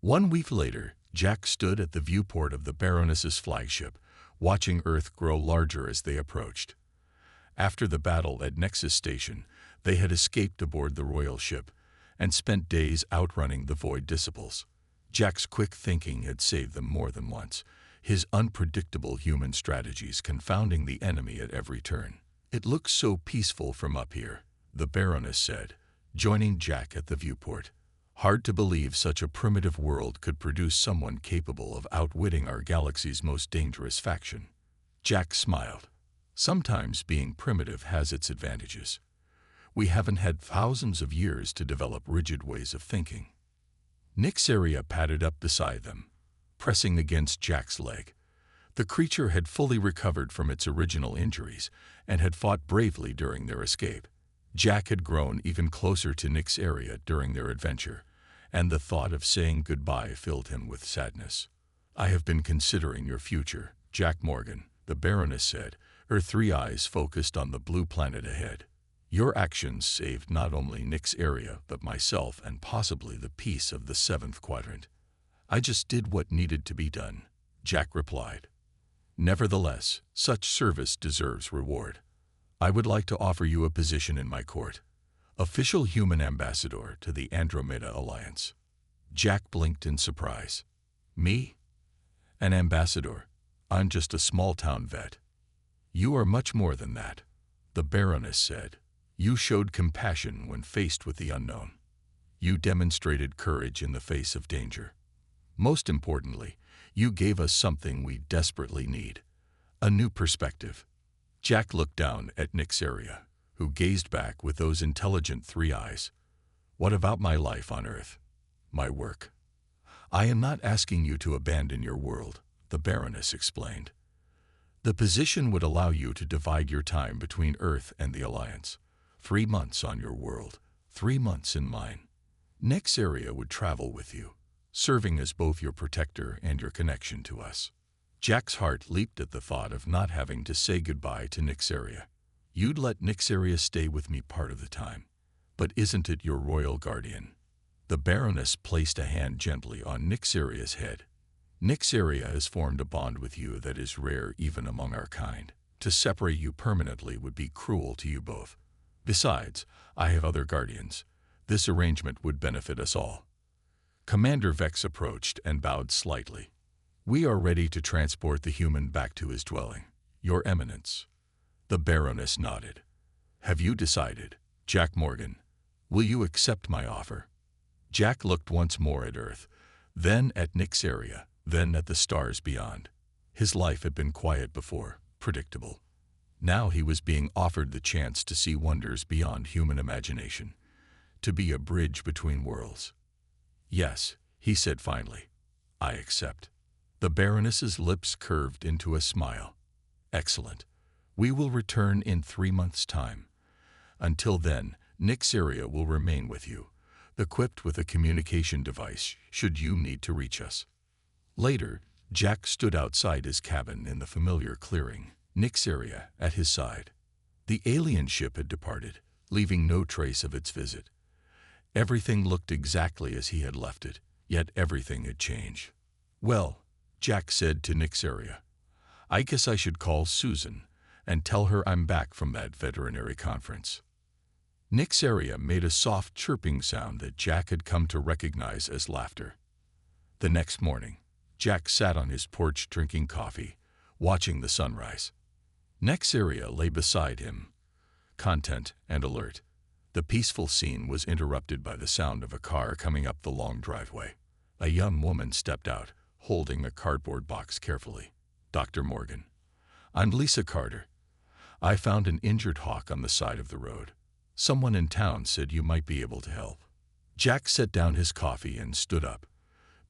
1 week later, Jack stood at the viewport of the Baroness's flagship, watching Earth grow larger as they approached. After the battle at Nexus Station, they had escaped aboard the royal ship and spent days outrunning the Void Disciples. Jack's quick thinking had saved them more than once, his unpredictable human strategies confounding the enemy at every turn. "It looks so peaceful from up here," the Baroness said, joining Jack at the viewport. "Hard to believe such a primitive world could produce someone capable of outwitting our galaxy's most dangerous faction." Jack smiled. "Sometimes being primitive has its advantages. We haven't had thousands of years to develop rigid ways of thinking." Nyxeria padded up beside them, pressing against Jack's leg. The creature had fully recovered from its original injuries and had fought bravely during their escape. Jack had grown even closer to Nyxeria during their adventure, and the thought of saying goodbye filled him with sadness. "I have been considering your future, Jack Morgan," the Baroness said, her three eyes focused on the blue planet ahead. "Your actions saved not only Nyxeria but myself and possibly the peace of the 7th quadrant." "I just did what needed to be done," Jack replied. "Nevertheless, such service deserves reward. I would like to offer you a position in my court. Official human ambassador to the Andromeda Alliance." Jack blinked in surprise. "Me? An ambassador? I'm just a small-town vet." "You are much more than that," the Baroness said. "You showed compassion when faced with the unknown. You demonstrated courage in the face of danger. Most importantly, you gave us something we desperately need: a new perspective." Jack looked down at Nyxeria, who gazed back with those intelligent three eyes. "What about my life on Earth? My work?" "I am not asking you to abandon your world," the Baroness explained. "The position would allow you to divide your time between Earth and the Alliance. 3 months on your world, 3 months in mine. Nyxeria would travel with you, serving as both your protector and your connection to us." Jack's heart leaped at the thought of not having to say goodbye to Nyxeria. "You'd let Nyxeria stay with me part of the time. But isn't it your royal guardian?" The Baroness placed a hand gently on Nyxeria's head. "Nyxeria has formed a bond with you that is rare even among our kind. To separate you permanently would be cruel to you both. Besides, I have other guardians. This arrangement would benefit us all." Commander Vex approached and bowed slightly. "We are ready to transport the human back to his dwelling, Your Eminence." The Baroness nodded. "Have you decided, Jack Morgan? Will you accept my offer?" Jack looked once more at Earth, then at Nyxeria, then at the stars beyond. His life had been quiet before, predictable. Now he was being offered the chance to see wonders beyond human imagination, to be a bridge between worlds. "Yes," he said finally, "I accept." The Baroness's lips curved into a smile. "Excellent. We will return in 3 months' time. Until then, Nyxeria will remain with you, equipped with a communication device should you need to reach us." Later, Jack stood outside his cabin in the familiar clearing, Nyxeria at his side. The alien ship had departed, leaving no trace of its visit. Everything looked exactly as he had left it, yet everything had changed. "Well," Jack said to Nyxeria, "I guess I should call Susan and tell her I'm back from that veterinary conference." Nyxeria made a soft chirping sound that Jack had come to recognize as laughter. The next morning, Jack sat on his porch drinking coffee, watching the sunrise. Nyxeria lay beside him, content and alert. The peaceful scene was interrupted by the sound of a car coming up the long driveway. A young woman stepped out, holding a cardboard box carefully. "Dr. Morgan, I'm Lisa Carter. I found an injured hawk on the side of the road. Someone in town said you might be able to help." Jack set down his coffee and stood up.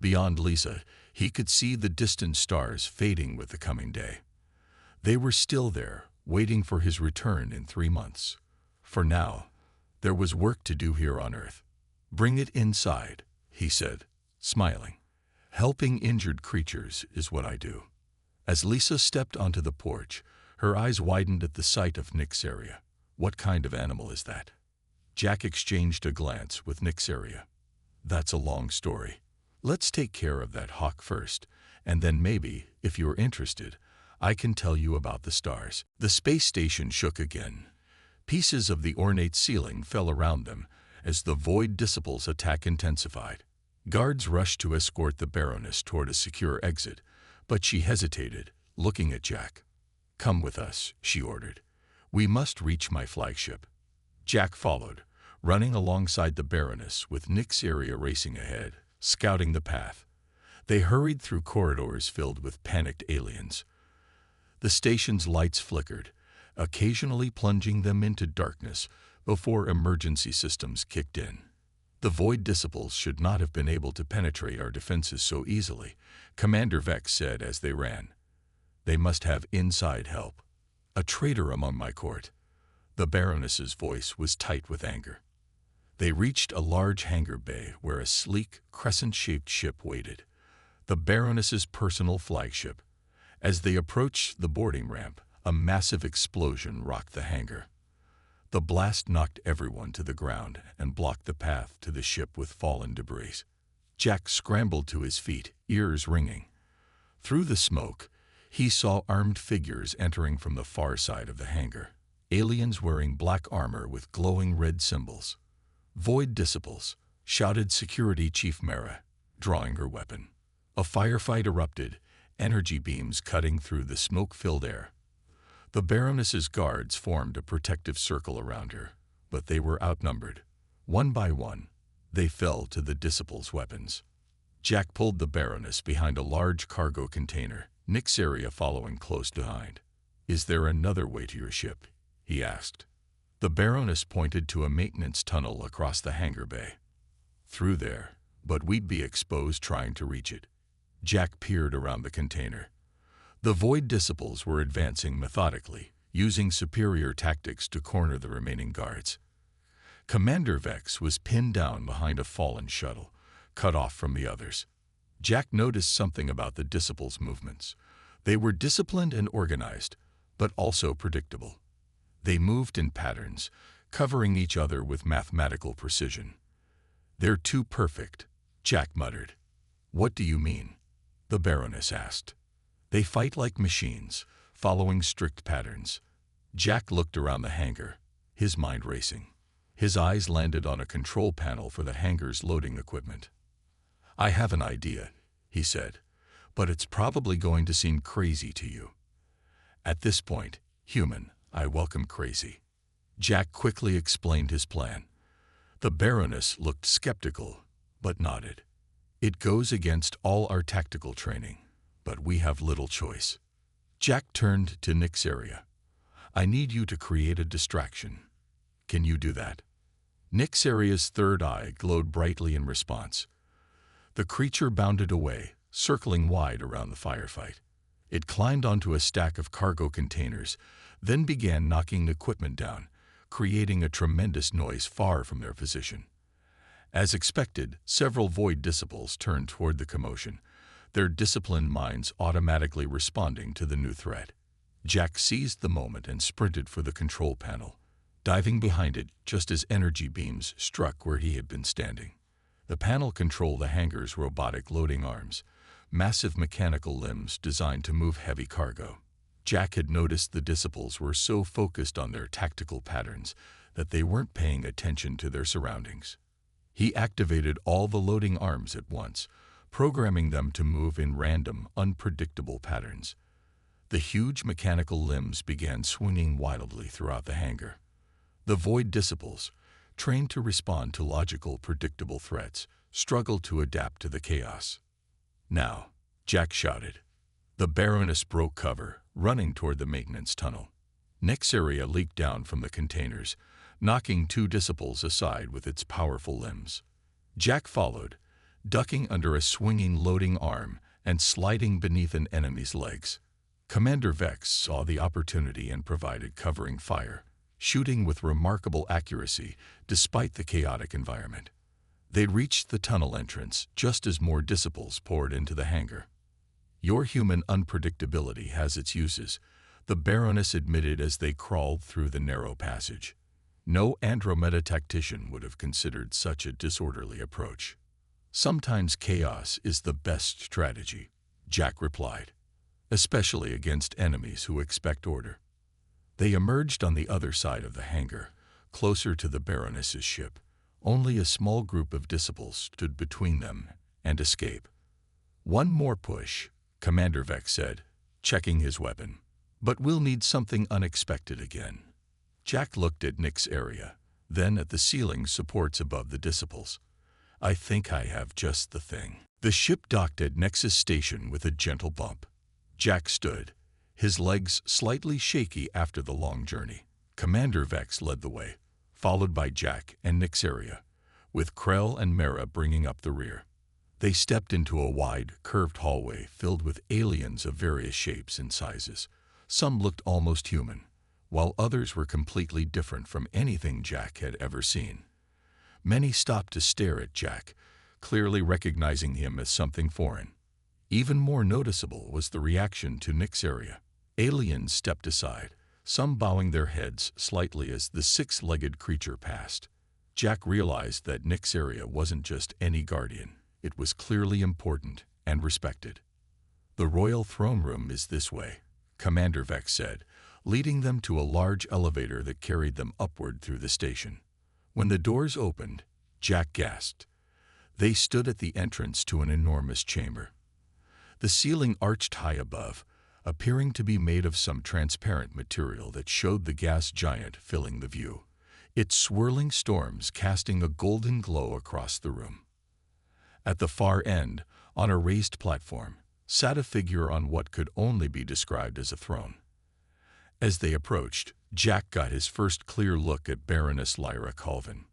Beyond Lisa, he could see the distant stars fading with the coming day. They were still there, waiting for his return in 3 months. For now, there was work to do here on Earth. "Bring it inside," he said, smiling. "Helping injured creatures is what I do." As Lisa stepped onto the porch, her eyes widened at the sight of Nyxeria. "What kind of animal is that?" Jack exchanged a glance with Nyxeria. "That's a long story," Let's take care of that hawk first, and then maybe, if you're interested, I can tell you about the stars." The space station shook again. Pieces of the ornate ceiling fell around them as the Void Disciples' attack intensified. Guards rushed to escort the Baroness toward a secure exit, but she hesitated, looking at Jack. "Come with us," she ordered. "We must reach my flagship." Jack followed, running alongside the Baroness with Nyxeria racing ahead, scouting the path. They hurried through corridors filled with panicked aliens. The station's lights flickered, occasionally plunging them into darkness before emergency systems kicked in. "The Void Disciples should not have been able to penetrate our defenses so easily," Commander Vex said as they ran. "They must have inside help. A traitor among my court." The Baroness's voice was tight with anger. They reached a large hangar bay where a sleek, crescent-shaped ship waited, the Baroness's personal flagship. As they approached the boarding ramp, a massive explosion rocked the hangar. The blast knocked everyone to the ground and blocked the path to the ship with fallen debris. Jack scrambled to his feet, ears ringing. Through the smoke, he saw armed figures entering from the far side of the hangar, aliens wearing black armor with glowing red symbols. "Void Disciples," shouted Security Chief Mara, drawing her weapon. A firefight erupted, energy beams cutting through the smoke-filled air. The Baroness's guards formed a protective circle around her, but they were outnumbered. One by one, they fell to the Disciples' weapons. Jack pulled the Baroness behind a large cargo container, Nyxeria following close behind. "Is there another way to your ship?" he asked. The Baroness pointed to a maintenance tunnel across the hangar bay. "Through there, but we'd be exposed trying to reach it." Jack peered around the container. The Void Disciples were advancing methodically, using superior tactics to corner the remaining guards. Commander Vex was pinned down behind a fallen shuttle, cut off from the others. Jack noticed something about the Disciples' movements. They were disciplined and organized, but also predictable. They moved in patterns, covering each other with mathematical precision. "They're too perfect," Jack muttered. "What do you mean?" the Baroness asked. "They fight like machines, following strict patterns." Jack looked around the hangar, his mind racing. His eyes landed on a control panel for the hangar's loading equipment. "I have an idea," he said, "but it's probably going to seem crazy to you." At this point, human, I welcome crazy. Jack quickly explained his plan. The Baroness looked skeptical, but nodded. "It goes against all our tactical training, but we have little choice." Jack turned to Nyxeria. "I need you to create a distraction. Can you do that?" Nyxeria's third eye glowed brightly in response. The creature bounded away, circling wide around the firefight. It climbed onto a stack of cargo containers, then began knocking equipment down, creating a tremendous noise far from their position. As expected, several Void Disciples turned toward the commotion, their disciplined minds automatically responding to the new threat. Jack seized the moment and sprinted for the control panel, diving behind it just as energy beams struck where he had been standing. The panel controlled the hangar's robotic loading arms, massive mechanical limbs designed to move heavy cargo. Jack had noticed the Disciples were so focused on their tactical patterns that they weren't paying attention to their surroundings. He activated all the loading arms at once, programming them to move in random, unpredictable patterns. The huge mechanical limbs began swinging wildly throughout the hangar. The Void Disciples, trained to respond to logical, predictable threats, struggled to adapt to the chaos. "Now," Jack shouted. The Baroness broke cover, running toward the maintenance tunnel. Nyxeria leaked down from the containers, knocking two Disciples aside with its powerful limbs. Jack followed, ducking under a swinging loading arm and sliding beneath an enemy's legs. Commander Vex saw the opportunity and provided covering fire, shooting with remarkable accuracy despite the chaotic environment. They reached the tunnel entrance just as more Disciples poured into the hangar. "Your human unpredictability has its uses," the Baroness admitted as they crawled through the narrow passage. No Andromeda tactician would have considered such a disorderly approach. Sometimes chaos is the best strategy, Jack replied, especially against enemies who expect order. They emerged on the other side of the hangar, closer to the Baroness's ship. Only a small group of disciples stood between them and escape. One more push, Commander Vex said, checking his weapon. But we'll need something unexpected again. Jack looked at Nick's area, then at the ceiling supports above the disciples. I think I have just the thing. The ship docked at Nexus Station with a gentle bump. Jack stood, his legs slightly shaky after the long journey. Commander Vex led the way, followed by Jack and Nick's area, with Krell and Mara bringing up the rear. They stepped into a wide, curved hallway filled with aliens of various shapes and sizes. Some looked almost human, while others were completely different from anything Jack had ever seen. Many stopped to stare at Jack, clearly recognizing him as something foreign. Even more noticeable was the reaction to Nick's area. Aliens stepped aside, some bowing their heads slightly as the six-legged creature passed. Jack realized that Nick's area wasn't just any guardian. It was clearly important and respected. The royal throne room is this way, Commander Vex said, leading them to a large elevator that carried them upward through the station. When the doors opened, Jack gasped. They stood at the entrance to an enormous chamber. The ceiling arched high above, appearing to be made of some transparent material that showed the gas giant filling the view, its swirling storms casting a golden glow across the room. At the far end, on a raised platform, sat a figure on what could only be described as a throne. As they approached, Jack got his first clear look at Baroness Lyra Colvin.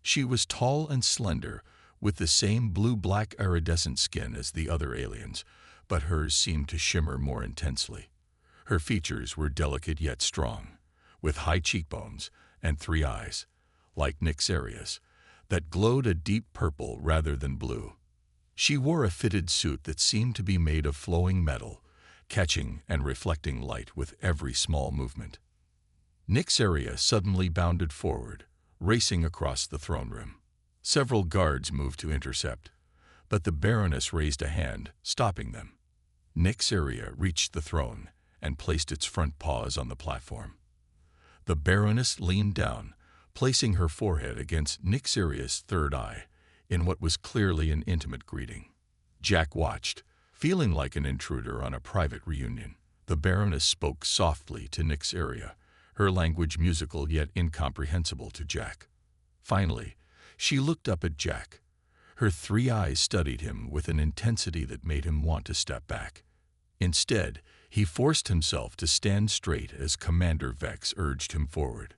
She was tall and slender, with the same blue-black iridescent skin as the other aliens, but hers seemed to shimmer more intensely. Her features were delicate yet strong, with high cheekbones and three eyes, like Nick's areas, that glowed a deep purple rather than blue. She wore a fitted suit that seemed to be made of flowing metal, catching and reflecting light with every small movement. Nick's area suddenly bounded forward, racing across the throne room. Several guards moved to intercept, but the Baroness raised a hand, stopping them. Nick's area reached the throne and placed its front paws on the platform. The Baroness leaned down, placing her forehead against Nick's area's third eye, in what was clearly an intimate greeting. Jack watched, feeling like an intruder on a private reunion. The Baroness spoke softly to Nick's area, her language musical yet incomprehensible to Jack. Finally, she looked up at Jack. Her three eyes studied him with an intensity that made him want to step back. Instead, he forced himself to stand straight as Commander Vex urged him forward.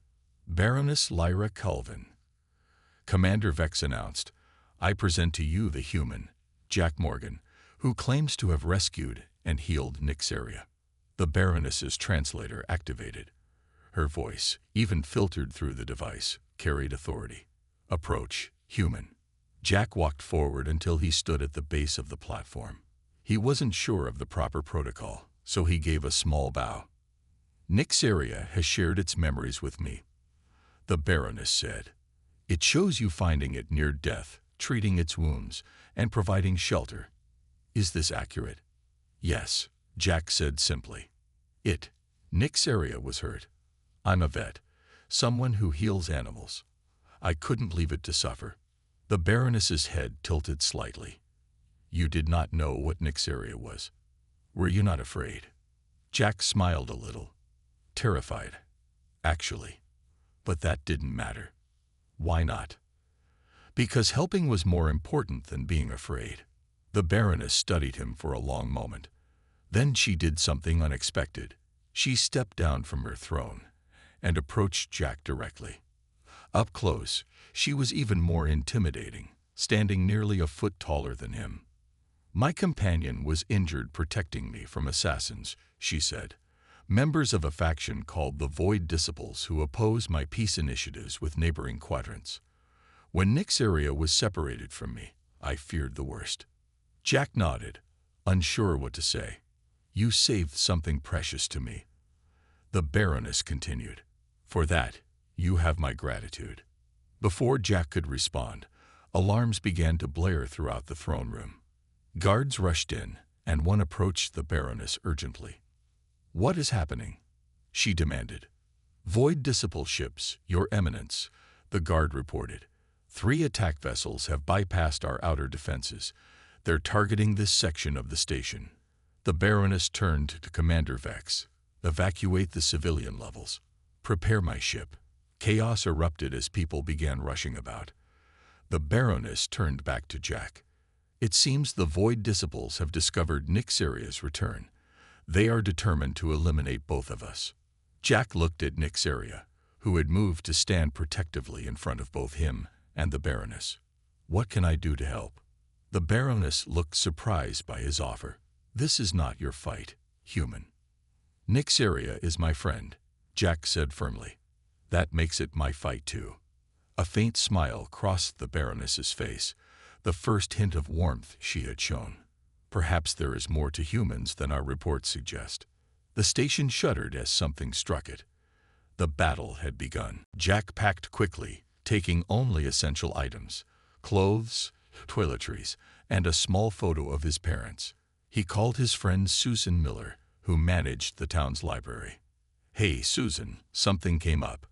Baroness Lyra Colvin. Commander Vex announced, I present to you the human, Jack Morgan, who claims to have rescued and healed Nick's area. The Baroness's translator activated. Her voice, even filtered through the device, carried authority. Approach, human. Jack walked forward until he stood at the base of the platform. He wasn't sure of the proper protocol, so he gave a small bow. Nick's area has shared its memories with me, the Baroness said. It shows you finding it near death, treating its wounds, and providing shelter. Is this accurate? Yes, Jack said simply. Nick's area was hurt. I'm a vet, someone who heals animals. I couldn't leave it to suffer. The Baroness's head tilted slightly. You did not know what Nick's area was. Were you not afraid? Jack smiled a little. Terrified, actually. But that didn't matter. Why not? Because helping was more important than being afraid. The Baroness studied him for a long moment. Then she did something unexpected. She stepped down from her throne and approached Jack directly. Up close, she was even more intimidating, standing nearly a foot taller than him. My companion was injured protecting me from assassins, she said, members of a faction called the Void Disciples who oppose my peace initiatives with neighboring quadrants. When Nick's area was separated from me, I feared the worst. Jack nodded, unsure what to say. You saved something precious to me. The Baroness continued. For that, you have my gratitude. Before Jack could respond, Alarms began to blare throughout the throne room. Guards rushed in, and one approached the Baroness urgently. "What is happening?" she demanded. "Void Disciple ships, Your Eminence," the guard reported. "3 attack vessels have bypassed our outer defenses. They're targeting this section of the station." The Baroness turned to Commander Vex. "Evacuate the civilian levels. Prepare my ship." Chaos erupted as people began rushing about. The Baroness turned back to Jack. "It seems the Void Disciples have discovered Nyxeria's return. They are determined to eliminate both of us." Jack looked at Nyxeria, who had moved to stand protectively in front of both him and the Baroness. "What can I do to help?" The Baroness looked surprised by his offer. "This is not your fight, human." "Nyxeria is my friend," Jack said firmly. "That makes it my fight too." A faint smile crossed the Baroness's face, the first hint of warmth she had shown. "Perhaps there is more to humans than our reports suggest." The station shuddered as something struck it. The battle had begun. Jack packed quickly, taking only essential items: clothes, toiletries, and a small photo of his parents. He called his friend Susan Miller, who managed the town's library. "Hey, Susan, something came up.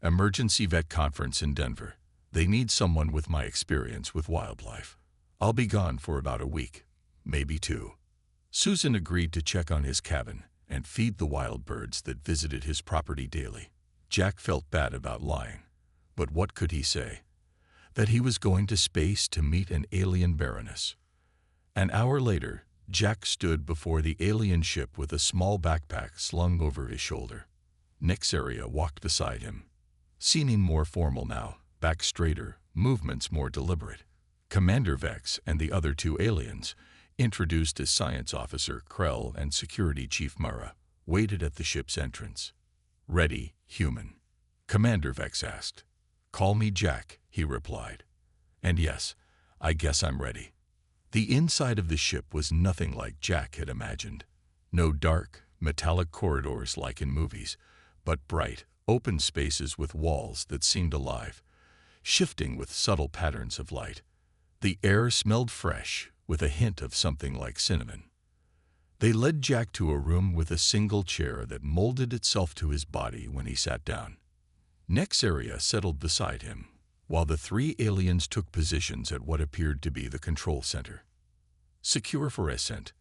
Emergency vet conference in Denver. They need someone with my experience with wildlife. I'll be gone for about a week, maybe 2. Susan agreed to check on his cabin and feed the wild birds that visited his property daily. Jack felt bad about lying, but what could he say? That he was going to space to meet an alien Baroness. An hour later, Jack stood before the alien ship with a small backpack slung over his shoulder. Nyxeria walked beside him. Seeming more formal now, back straighter, movements more deliberate. Commander Vex and the other 2 aliens, introduced as Science Officer Krell and Security Chief Mara, waited at the ship's entrance. "Ready, human?" Commander Vex asked. "Call me Jack," he replied. "And yes, I guess I'm ready." The inside of the ship was nothing like Jack had imagined. No dark, metallic corridors like in movies, but bright, open spaces with walls that seemed alive, shifting with subtle patterns of light. The air smelled fresh, with a hint of something like cinnamon. They led Jack to a room with a single chair that molded itself to his body when he sat down. Nyxeria settled beside him, while the 3 aliens took positions at what appeared to be the control center. "Secure for ascent,"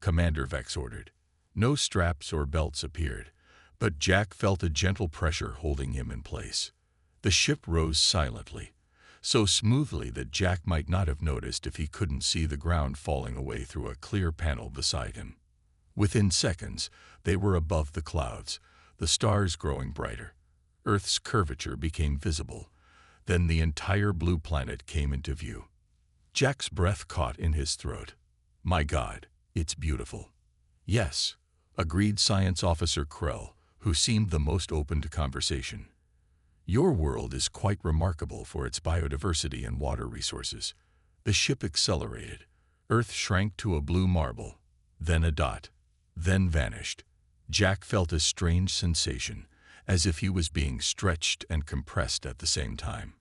Commander Vex ordered. No straps or belts appeared, but Jack felt a gentle pressure holding him in place. The ship rose silently, so smoothly that Jack might not have noticed if he couldn't see the ground falling away through a clear panel beside him. Within seconds, they were above the clouds, the stars growing brighter. Earth's curvature became visible. Then the entire blue planet came into view. Jack's breath caught in his throat. "My God, it's beautiful." "Yes," agreed Science Officer Krell, who seemed the most open to conversation. "Your world is quite remarkable for its biodiversity and water resources." The ship accelerated. Earth shrank to a blue marble, then a dot, then vanished. Jack felt a strange sensation, as if he was being stretched and compressed at the same time.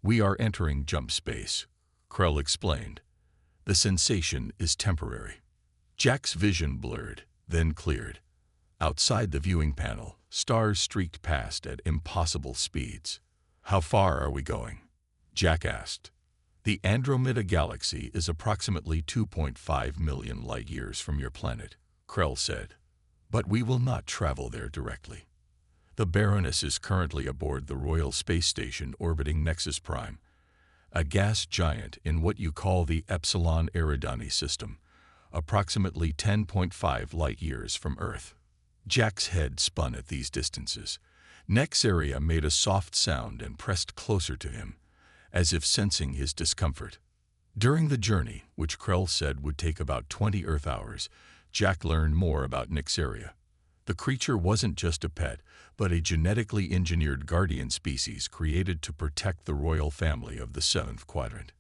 "We are entering jump space," Krell explained. "The sensation is temporary." Jack's vision blurred, then cleared. Outside the viewing panel, stars streaked past at impossible speeds. "How far are we going?" Jack asked. "The Andromeda Galaxy is approximately 2.5 million light-years from your planet," Krell said. "But we will not travel there directly. The Baroness is currently aboard the Royal Space Station orbiting Nexus Prime, a gas giant in what you call the Epsilon Eridani system, approximately 10.5 light-years from Earth." Jack's head spun at these distances. Nyxeria made a soft sound and pressed closer to him, as if sensing his discomfort. During the journey, which Krell said would take about 20 Earth hours, Jack learned more about Nyxeria. The creature wasn't just a pet, but a genetically engineered guardian species created to protect the royal family of the 7th Quadrant.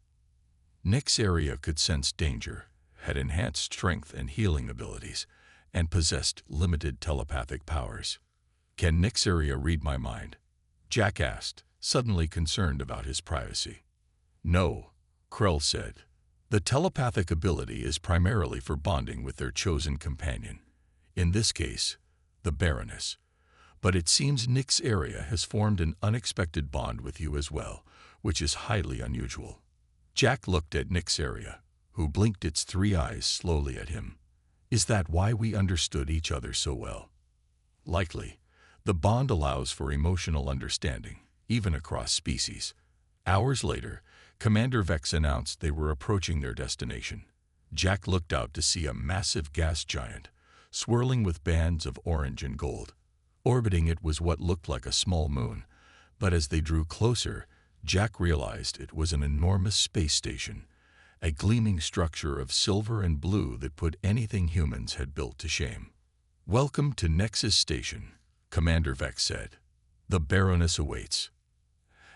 Nyxeria could sense danger, had enhanced strength and healing abilities, and possessed limited telepathic powers. "Can Nyxeria read my mind?" Jack asked, suddenly concerned about his privacy. No, Krell said. The telepathic ability is primarily for bonding with their chosen companion. In this case, the Baroness. But it seems Nyx Area has formed an unexpected bond with you as well, which is highly unusual. Jack looked at Nyx Area, who blinked its 3 eyes slowly at him. Is that why we understood each other so well? Likely. The bond allows for emotional understanding, even across species. Hours later, Commander Vex announced they were approaching their destination. Jack looked out to see a massive gas giant, swirling with bands of orange and gold. Orbiting it was what looked like a small moon, but as they drew closer, Jack realized it was an enormous space station, a gleaming structure of silver and blue that put anything humans had built to shame. Welcome to Nexus Station, Commander Vex said. The Baroness awaits.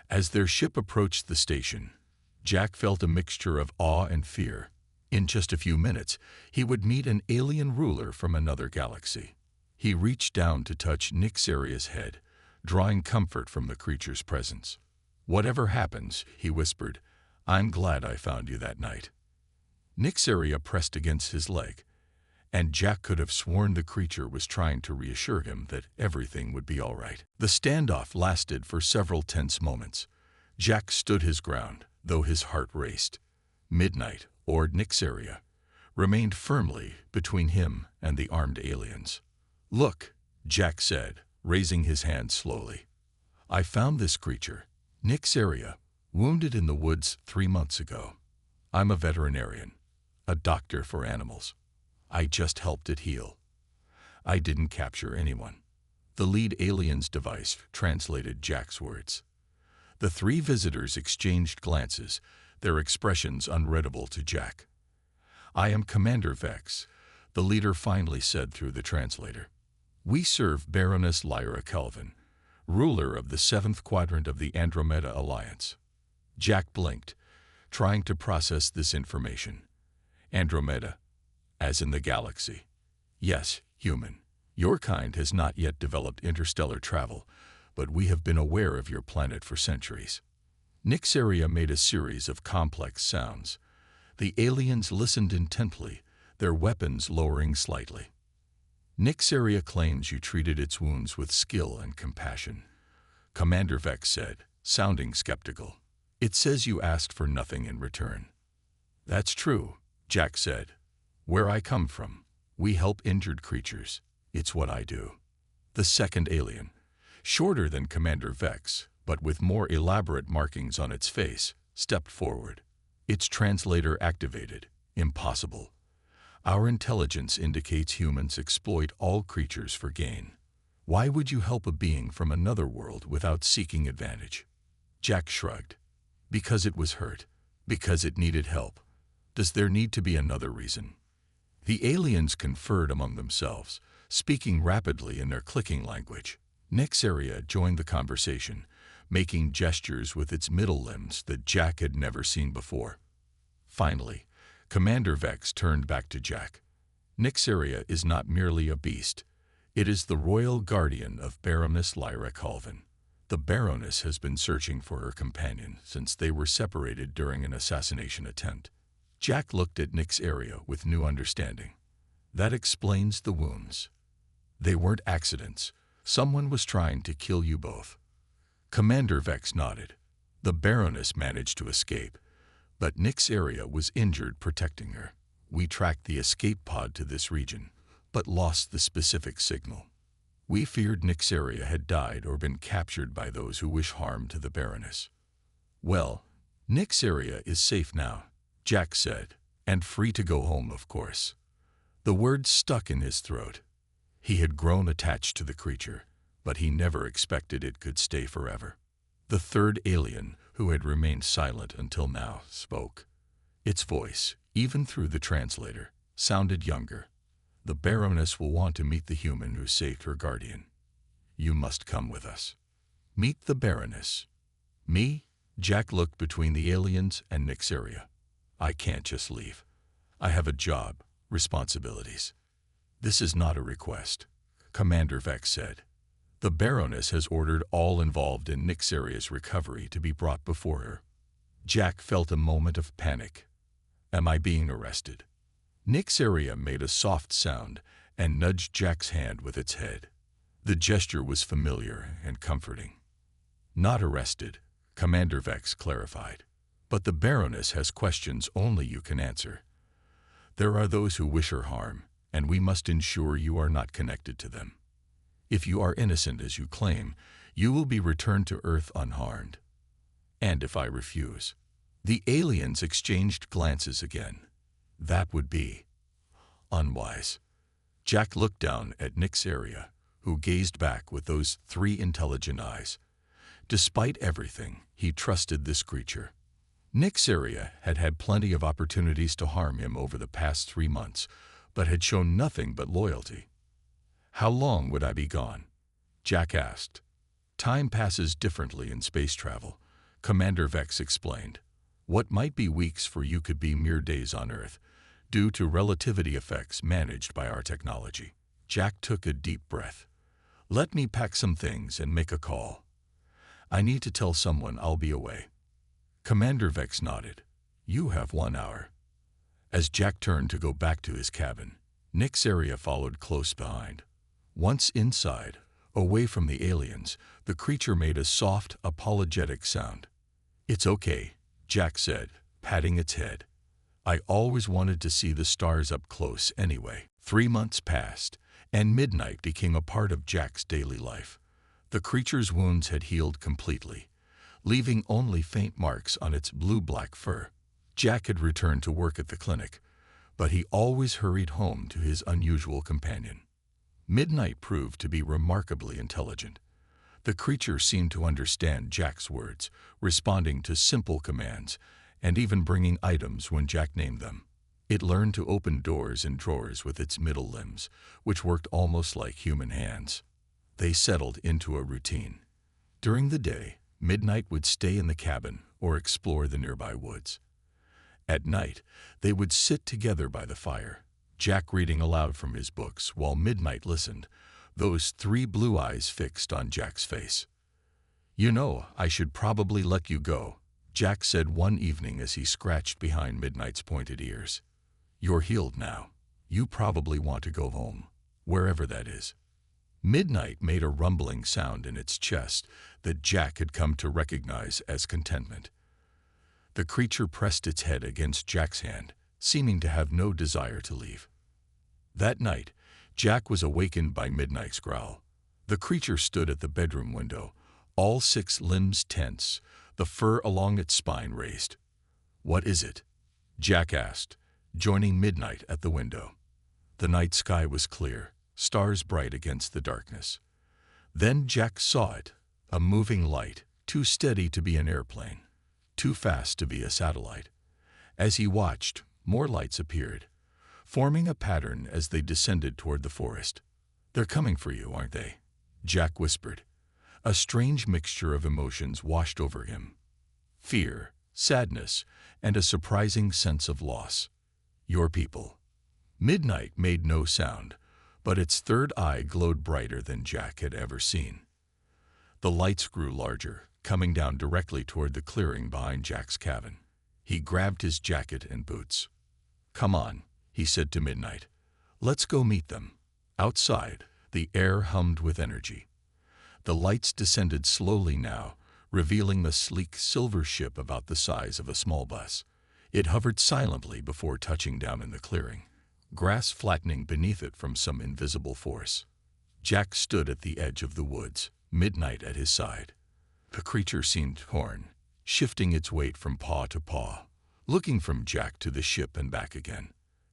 As their ship approached the station, Jack felt a mixture of awe and fear. In just a few minutes, he would meet an alien ruler from another galaxy. He reached down to touch Nyx Aria's head, drawing comfort from the creature's presence. Whatever happens, he whispered, I'm glad I found you that night. Nyx Aria pressed against his leg, and Jack could have sworn the creature was trying to reassure him that everything would be all right. The standoff lasted for several tense moments. Jack stood his ground, though his heart raced. Midnight, or Nyx Aria, remained firmly between him and the armed aliens. Look, Jack said, raising his hand slowly. I found this creature, Nyx Aria, wounded in the woods 3 months ago. I'm a veterinarian, a doctor for animals. I just helped it heal. I didn't capture anyone. The lead alien's device translated Jack's words. The 3 visitors exchanged glances, their expressions unreadable to Jack. I am Commander Vex, the leader finally said through the translator. We serve Baroness Lyra Kelvin, ruler of the 7th quadrant of the Andromeda Alliance. Jack blinked, trying to process this information. Andromeda, as in the galaxy. Yes, human. Your kind has not yet developed interstellar travel, but we have been aware of your planet for centuries. Nyx Aria made a series of complex sounds. The aliens listened intently, their weapons lowering slightly. Nyx Aria claims you treated its wounds with skill and compassion, Commander Vex said, sounding skeptical. It says you asked for nothing in return. That's true, Jack said. Where I come from, we help injured creatures. It's what I do. The second alien, shorter than Commander Vex, but with more elaborate markings on its face, stepped forward. Its translator activated. Impossible. Our intelligence indicates humans exploit all creatures for gain. Why would you help a being from another world without seeking advantage? Jack shrugged. Because it was hurt. Because it needed help. Does there need to be another reason? The aliens conferred among themselves, speaking rapidly in their clicking language. Nyx Aria joined the conversation, making gestures with its middle limbs that Jack had never seen before. Finally, Commander Vex turned back to Jack. Nyx Aria is not merely a beast. It is the royal guardian of Baroness Lyra Kelvin. The Baroness has been searching for her companion since they were separated during an assassination attempt. Jack looked at Nyx Aria with new understanding. That explains the wounds. They weren't accidents. Someone was trying to kill you both. Commander Vex nodded. The Baroness managed to escape, but Nyx Aria was injured protecting her. We tracked the escape pod to this region, but lost the specific signal. We feared Nyx Aria had died or been captured by those who wish harm to the Baroness. Well, Nyx Aria is safe now, Jack said, and free to go home, of course. The words stuck in his throat. He had grown attached to the creature, but he never expected it could stay forever. The third alien, who had remained silent until now, spoke. Its voice, even through the translator, sounded younger. The Baroness will want to meet the human who saved her guardian. You must come with us. Meet the Baroness. Me? Jack looked between the aliens and Nyx Aria. I can't just leave. I have a job, responsibilities. This is not a request, Commander Vex said. The Baroness has ordered all involved in Nyx Aria's recovery to be brought before her. Jack felt a moment of panic. Am I being arrested? Nick's area made a soft sound and nudged Jack's hand with its head. The gesture was familiar and comforting. Not arrested, Commander Vex clarified. But the Baroness has questions only you can answer. There are those who wish her harm, and we must ensure you are not connected to them. If you are innocent as you claim, you will be returned to Earth unharmed. And if I refuse? The aliens exchanged glances again. That would be unwise. Jack looked down at Nick's area, who gazed back with those 3 intelligent eyes. Despite everything, he trusted this creature. Nick's area had had plenty of opportunities to harm him over the past 3 months, but had shown nothing but loyalty. How long would I be gone? Jack asked. Time passes differently in space travel, Commander Vex explained. What might be weeks for you could be mere days on Earth, due to relativity effects managed by our technology. Jack took a deep breath. Let me pack some things and make a call. I need to tell someone I'll be away. Commander Vex nodded. You have 1 hour. As Jack turned to go back to his cabin, Nick's area followed close behind. Once inside, away from the aliens, the creature made a soft, apologetic sound. It's okay, Jack said, patting its head. I always wanted to see the stars up close anyway. 3 months passed, and midnight became a part of Jack's daily life. The creature's wounds had healed completely, leaving only faint marks on its blue-black fur. Jack had returned to work at the clinic, but he always hurried home to his unusual companion. Midnight proved to be remarkably intelligent. The creature seemed to understand Jack's words, responding to simple commands, and even bringing items when Jack named them. It learned to open doors and drawers with its middle limbs, which worked almost like human hands. They settled into a routine. During the day, Midnight would stay in the cabin or explore the nearby woods. At night, they would sit together by the fire, Jack reading aloud from his books while Midnight listened, those 3 blue eyes fixed on Jack's face. You know, I should probably let you go, Jack said one evening as he scratched behind Midnight's pointed ears. You're healed now. You probably want to go home, wherever that is. Midnight made a rumbling sound in its chest that Jack had come to recognize as contentment. The creature pressed its head against Jack's hand, seeming to have no desire to leave. That night, Jack was awakened by Midnight's growl. The creature stood at the bedroom window, all 6 limbs tense, the fur along its spine raised. What is it? Jack asked, joining Midnight at the window. The night sky was clear, stars bright against the darkness. Then Jack saw it, a moving light, too steady to be an airplane, too fast to be a satellite. As he watched, more lights appeared, forming a pattern as they descended toward the forest. They're coming for you, aren't they? Jack whispered. A strange mixture of emotions washed over him. Fear, sadness, and a surprising sense of loss. Your people. Midnight made no sound, but its 3rd eye glowed brighter than Jack had ever seen. The lights grew larger, coming down directly toward the clearing behind Jack's cabin. He grabbed his jacket and boots. Come on, he said to Midnight. Let's go meet them. Outside, the air hummed with energy. The lights descended slowly now, revealing the sleek silver ship about the size of a small bus. It hovered silently before touching down in the clearing, grass flattening beneath it from some invisible force. Jack stood at the edge of the woods, Midnight at his side. The creature seemed torn, shifting its weight from paw to paw, looking from Jack to the ship and back again.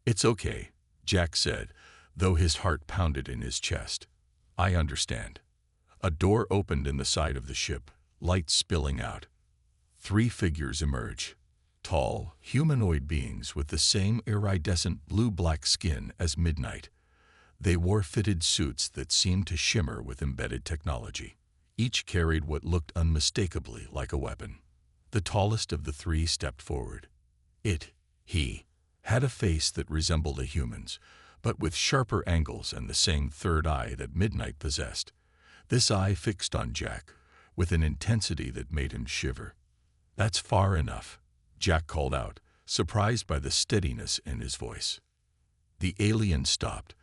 It's okay, Jack said, though his heart pounded in his chest. I understand. A door opened in the side of the ship, light spilling out. 3 figures emerge. Tall, humanoid beings with the same iridescent blue-black skin as Midnight. They wore fitted suits that seemed to shimmer with embedded technology. Each carried what looked unmistakably like a weapon. The tallest of the 3 stepped forward. He, had a face that resembled a human's, but with sharper angles and the same 3rd eye that Midnight possessed. This eye fixed on Jack, with an intensity that made him shiver. That's far enough, Jack called out, surprised by the steadiness in his voice. The alien stopped,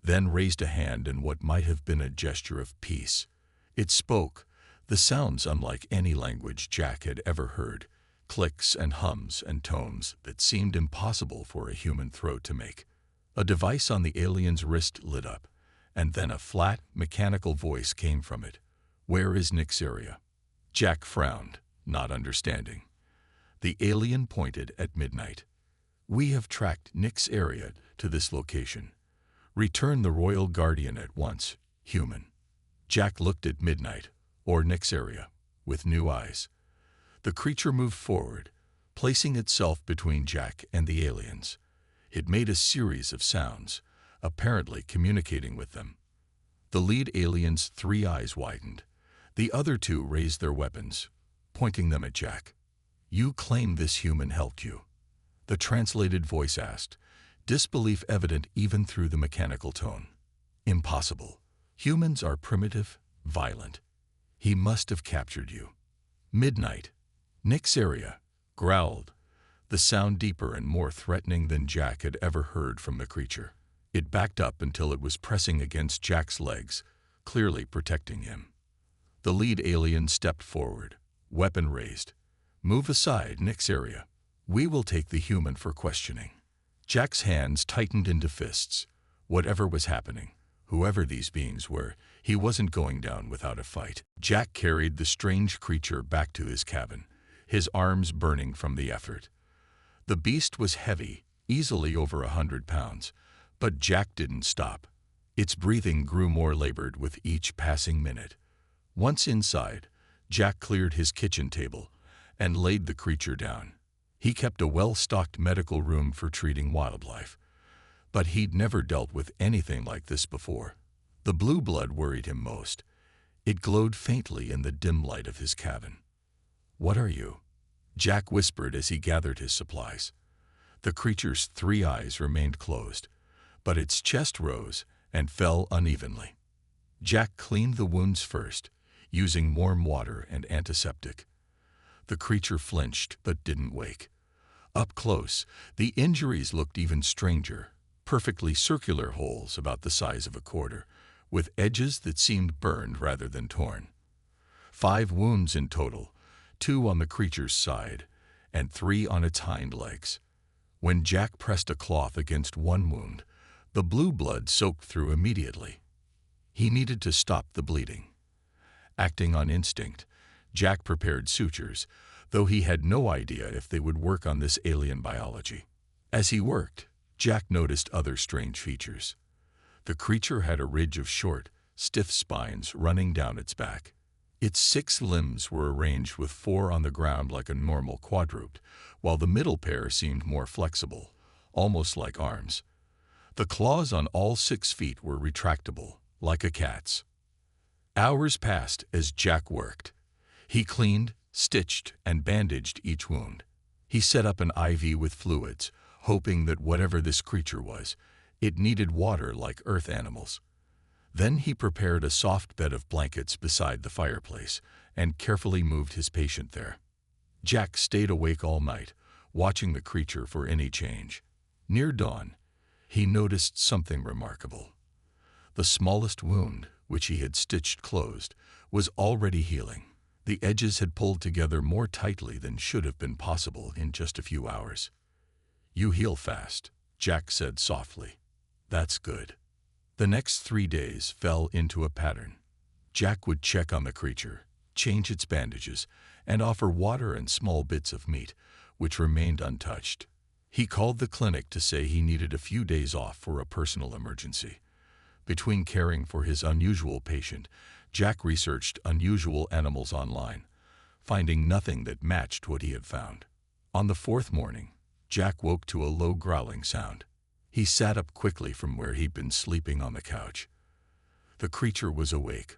then raised a hand in what might have been a gesture of peace. It spoke, the sounds unlike any language Jack had ever heard, clicks and hums and tones that seemed impossible for a human throat to make. A device on the alien's wrist lit up, and then a flat, mechanical voice came from it. "Where is Nyxeria?" Jack frowned, not understanding. The alien pointed at Midnight. "We have tracked Nyxeria to this location. Return the Royal Guardian at once, human." Jack looked at Midnight, or Nyxeria, with new eyes. The creature moved forward, placing itself between Jack and the aliens. It made a series of sounds, apparently communicating with them. The lead alien's 3 eyes widened. The other 2 raised their weapons, pointing them at Jack. "You claim this human helped you?" The translated voice asked, disbelief evident even through the mechanical tone. "Impossible. Humans are primitive, violent. He must have captured you." Midnight, Nyxeria, growled, the sound deeper and more threatening than Jack had ever heard from the creature. It backed up until it was pressing against Jack's legs, clearly protecting him. The lead alien stepped forward, weapon raised. "Move aside, Nyxeria. We will take the human for questioning." Jack's hands tightened into fists. Whatever was happening, whoever these beings were, he wasn't going down without a fight. Jack carried the strange creature back to his cabin, his arms burning from the effort. The beast was heavy, easily over 100 pounds, but Jack didn't stop. Its breathing grew more labored with each passing minute. Once inside, Jack cleared his kitchen table and laid the creature down. He kept a well-stocked medical room for treating wildlife, but he'd never dealt with anything like this before. The blue blood worried him most. It glowed faintly in the dim light of his cabin. "What are you?" Jack whispered as he gathered his supplies. The creature's 3 eyes remained closed, but its chest rose and fell unevenly. Jack cleaned the wounds first, using warm water and antiseptic. The creature flinched but didn't wake. Up close, the injuries looked even stranger, perfectly circular holes about the size of a quarter, with edges that seemed burned rather than torn. 5 wounds in total, 2 on the creature's side, and 3 on its hind legs. When Jack pressed a cloth against one wound, the blue blood soaked through immediately. He needed to stop the bleeding. Acting on instinct, Jack prepared sutures, though he had no idea if they would work on this alien biology. As he worked, Jack noticed other strange features. The creature had a ridge of short, stiff spines running down its back. Its 6 limbs were arranged with 4 on the ground like a normal quadruped, while the middle pair seemed more flexible, almost like arms. The claws on all 6 feet were retractable, like a cat's. Hours passed as Jack worked. He cleaned, stitched, and bandaged each wound. He set up an IV with fluids, hoping that whatever this creature was, it needed water like earth animals. Then he prepared a soft bed of blankets beside the fireplace and carefully moved his patient there. Jack stayed awake all night, watching the creature for any change. Near dawn, he noticed something remarkable. The smallest wound, which he had stitched closed, was already healing. The edges had pulled together more tightly than should have been possible in just a few hours. "You heal fast," Jack said softly. "That's good." The next 3 days fell into a pattern. Jack would check on the creature, change its bandages, and offer water and small bits of meat, which remained untouched. He called the clinic to say he needed a few days off for a personal emergency. Between caring for his unusual patient, Jack researched unusual animals online, finding nothing that matched what he had found. On the 4th morning, Jack woke to a low growling sound. He sat up quickly from where he'd been sleeping on the couch. The creature was awake,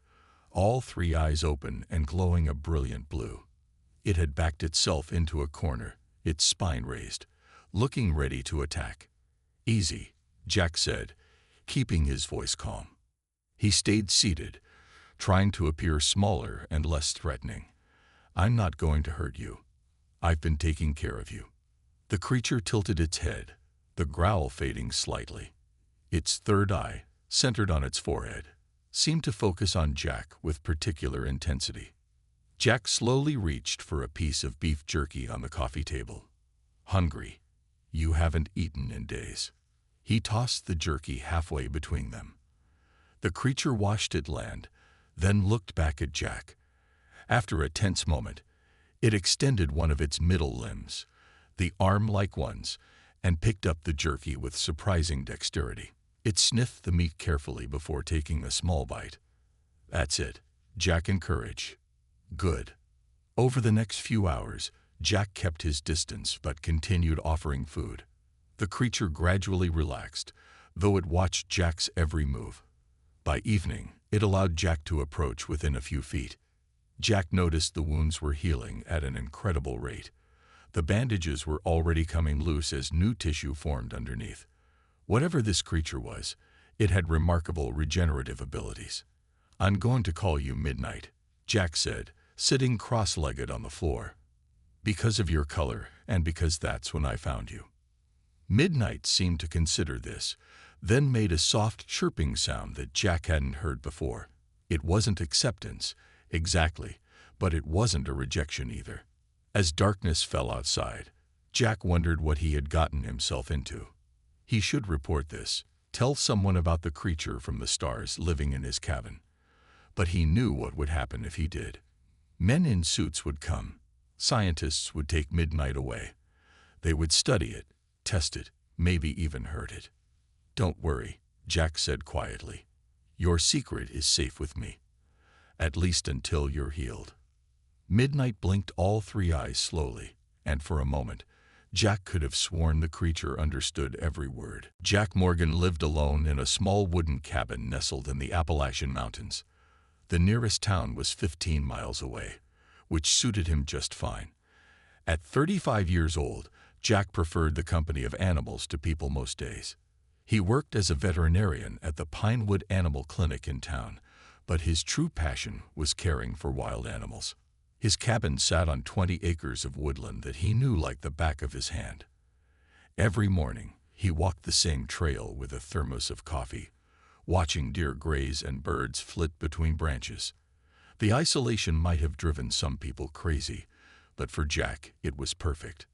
all 3 eyes open and glowing a brilliant blue. It had backed itself into a corner, its spine raised, looking ready to attack. "Easy," Jack said, keeping his voice calm. He stayed seated, trying to appear smaller and less threatening. "I'm not going to hurt you. I've been taking care of you." The creature tilted its head, the growl fading slightly. Its third eye, centered on its forehead, seemed to focus on Jack with particular intensity. Jack slowly reached for a piece of beef jerky on the coffee table. "Hungry? You haven't eaten in days." He tossed the jerky halfway between them. The creature watched it land, then looked back at Jack. After a tense moment, it extended one of its middle limbs, the arm-like ones, and picked up the jerky with surprising dexterity. It sniffed the meat carefully before taking a small bite. "That's it," Jack encouraged. "Good." Over the next few hours, Jack kept his distance but continued offering food. The creature gradually relaxed, though it watched Jack's every move. By evening, it allowed Jack to approach within a few feet. Jack noticed the wounds were healing at an incredible rate. The bandages were already coming loose as new tissue formed underneath. Whatever this creature was, it had remarkable regenerative abilities. "I'm going to call you Midnight," Jack said, sitting cross-legged on the floor. "Because of your color, and because that's when I found you." Midnight seemed to consider this, then made a soft chirping sound that Jack hadn't heard before. It wasn't acceptance, exactly, but it wasn't a rejection either. As darkness fell outside, Jack wondered what he had gotten himself into. He should report this, tell someone about the creature from the stars living in his cabin. But he knew what would happen if he did. Men in suits would come. Scientists would take Midnight away. They would study it, test it, maybe even hurt it. "Don't worry," Jack said quietly. "Your secret is safe with me. At least until you're healed." Midnight blinked all three eyes slowly, and for a moment, Jack could have sworn the creature understood every word. Jack Morgan lived alone in a small wooden cabin nestled in the Appalachian Mountains. The nearest town was 15 miles away, which suited him just fine. At 35 years old, Jack preferred the company of animals to people most days. He worked as a veterinarian at the Pinewood Animal Clinic in town, but his true passion was caring for wild animals. His cabin sat on 20 acres of woodland that he knew like the back of his hand. Every morning, he walked the same trail with a thermos of coffee, watching deer graze and birds flit between branches. The isolation might have driven some people crazy, but for Jack, it was perfect.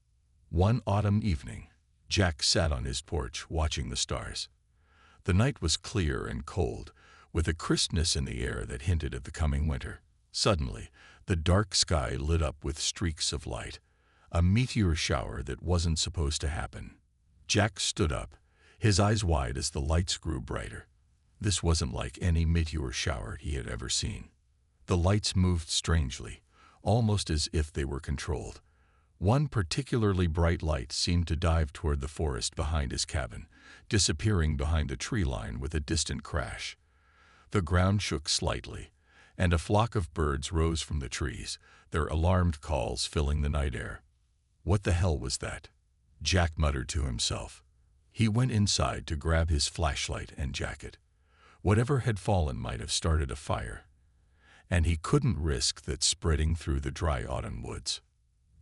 One autumn evening, Jack sat on his porch watching the stars. The night was clear and cold, with a crispness in the air that hinted at the coming winter. Suddenly, the dark sky lit up with streaks of light, a meteor shower that wasn't supposed to happen. Jack stood up, his eyes wide as the lights grew brighter. This wasn't like any meteor shower he had ever seen. The lights moved strangely, almost as if they were controlled. One particularly bright light seemed to dive toward the forest behind his cabin, disappearing behind a tree line with a distant crash. The ground shook slightly, and a flock of birds rose from the trees, their alarmed calls filling the night air. "What the hell was that?" Jack muttered to himself. He went inside to grab his flashlight and jacket. Whatever had fallen might have started a fire, and he couldn't risk that spreading through the dry autumn woods.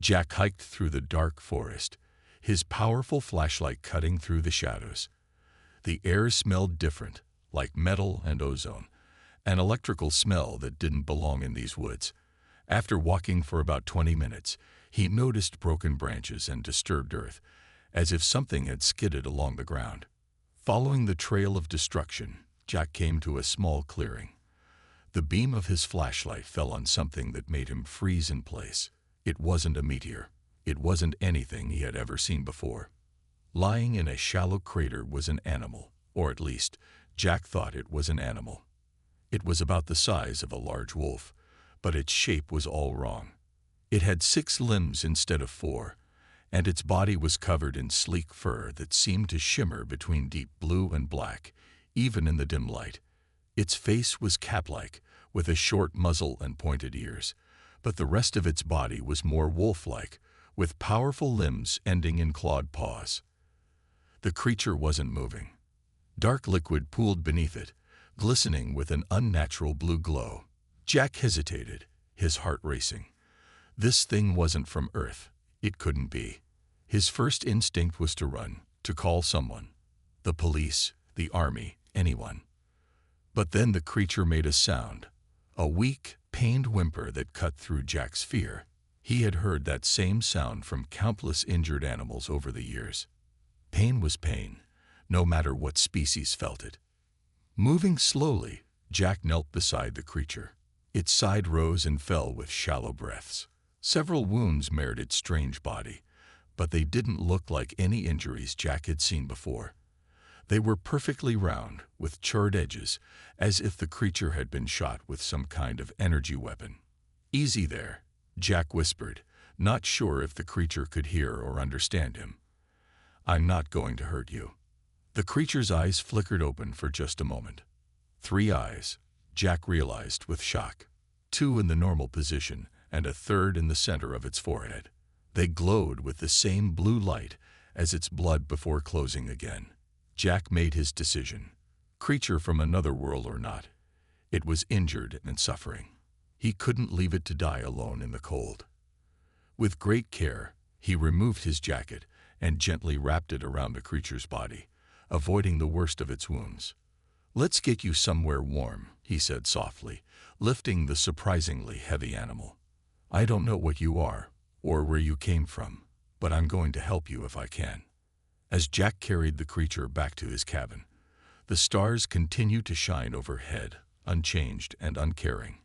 Jack hiked through the dark forest, his powerful flashlight cutting through the shadows. The air smelled different, like metal and ozone, an electrical smell that didn't belong in these woods. After walking for about 20 minutes, he noticed broken branches and disturbed earth, as if something had skidded along the ground. Following the trail of destruction, Jack came to a small clearing. The beam of his flashlight fell on something that made him freeze in place. It wasn't a meteor. It wasn't anything he had ever seen before. Lying in a shallow crater was an animal, or at least, Jack thought it was an animal. It was about the size of a large wolf, but its shape was all wrong. It had 6 limbs instead of 4, and its body was covered in sleek fur that seemed to shimmer between deep blue and black, even in the dim light. Its face was cat-like, with a short muzzle and pointed ears, but the rest of its body was more wolf-like, with powerful limbs ending in clawed paws. The creature wasn't moving. Dark liquid pooled beneath it, glistening with an unnatural blue glow. Jack hesitated, his heart racing. This thing wasn't from Earth. It couldn't be. His first instinct was to run, to call someone. The police, the army, anyone. But then the creature made a sound, a weak, pained whimper that cut through Jack's fear. He had heard that same sound from countless injured animals over the years. Pain was pain, no matter what species felt it. Moving slowly, Jack knelt beside the creature. Its side rose and fell with shallow breaths. Several wounds marred its strange body, but they didn't look like any injuries Jack had seen before. They were perfectly round, with charred edges, as if the creature had been shot with some kind of energy weapon. "Easy there," Jack whispered, not sure if the creature could hear or understand him. "I'm not going to hurt you." The creature's eyes flickered open for just a moment. 3 eyes, Jack realized with shock. 2 in the normal position, and a third in the center of its forehead. They glowed with the same blue light as its blood before closing again. Jack made his decision. Creature from another world or not, it was injured and suffering. He couldn't leave it to die alone in the cold. With great care, he removed his jacket and gently wrapped it around the creature's body, avoiding the worst of its wounds. "Let's get you somewhere warm," he said softly, lifting the surprisingly heavy animal. "I don't know what you are, or where you came from, but I'm going to help you if I can." As Jack carried the creature back to his cabin, the stars continued to shine overhead, unchanged and uncaring.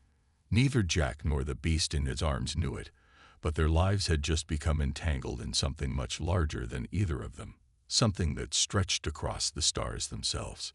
Neither Jack nor the beast in his arms knew it, but their lives had just become entangled in something much larger than either of them, something that stretched across the stars themselves.